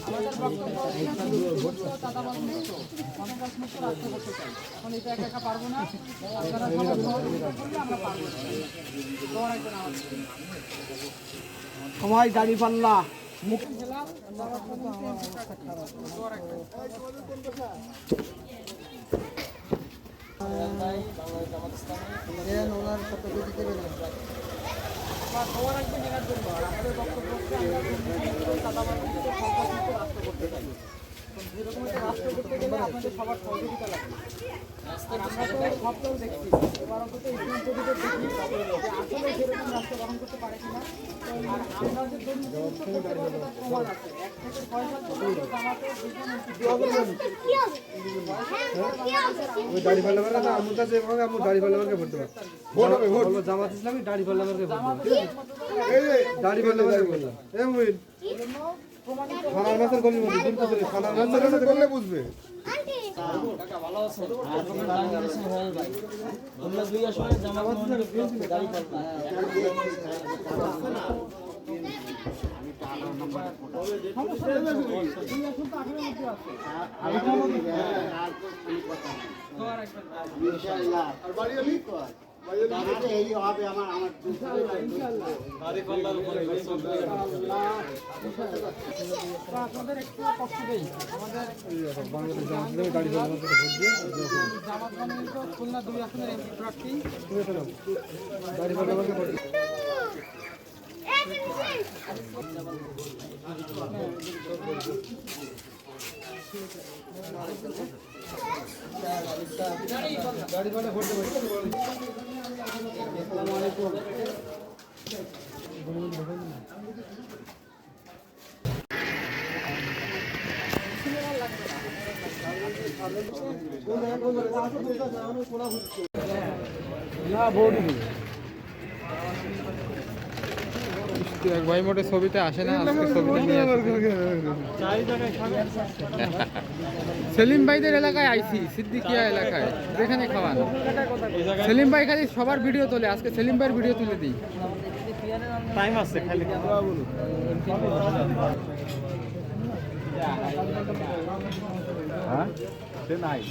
আমাদের বক্তব্য চাঁদাবাজ মুক্ত, সন্ত্রাস মুক্ত রাষ্ট্র করতে চাই। এখন এটা একা একা পারবো না, আপনারা সবাই সহযোগিতা করলে আমরা পারবো। সবাই দাঁড়িয়ে পাল্লা মুক্ত ওনার সাথে খবর রাখবেন এনার জন্য। আর আমাদের বক্তব্য হচ্ছে আমরা চাঁদাবাজ মুক্ত, সন্ত্রাস মুক্ত রাষ্ট্র করতে চাই। যেরকম একটা রাষ্ট্র করতে গেলে আপনাদের সবার সহযোগিতা লাগবে। আর আমরা তো সবটাও দেখছি, এবার অন্তত ইসলাম পরিবার দেখি যে আসলে সেরকম রাষ্ট্র গ্রহণ করতে পারে কিনা। আর আমরা যে দুর্নীতিমুক্ত করতে পারবো তার প্রমাণ আছে। 1 থেকে 6 সাল পর্যন্ত জামাতের ওই দাড়ি পাল্লা মার্কা না আমার কাছে ভাবে আমার দাড়ি পাল্লা মার্কা ভোট দেব। ভোট হবে ভোট জামাত ইসলামী দাড়ি পাল্লা মার্কা ভোট দেব। এই যে দাড়ি পাল্লা মার্কা বললাম এই মুইন খানার মাছের গলি মধ্যে দিন করে খানার মাছের করলে বুঝবে। কাকা ভালো আছেন? আর তুমি বাংলাদেশে হল ভাই তোমরা দুই আসলে জামাত মহলের গাড়ি পাল্লা আপনাদের একটু কষ্ট দেই। আমাদের জামাত মনোনীত খুলনা 2 আসনের এমপি প্রার্থী দাড়ি পাল্লা মার্কা ভোট দেব। দাড়ি পাল্লা ভোট দেব। আসসালামু আলাইকুম। ভাই মোটে ছবিতে আসে না, আজকে ছবিতে নিয়ে আসে। সেলিম ভাইদের এলাকায় আইছি, সিদ্দিকিয়া এলাকায়, যেখানে খাওয়ান। সেলিম ভাই খালি সবার ভিডিও তোলে, আজকে সেলিম ভাইয়ের ভিডিও তুলে দিই। টাইম আছে খালি হ্যাঁ সে নাই।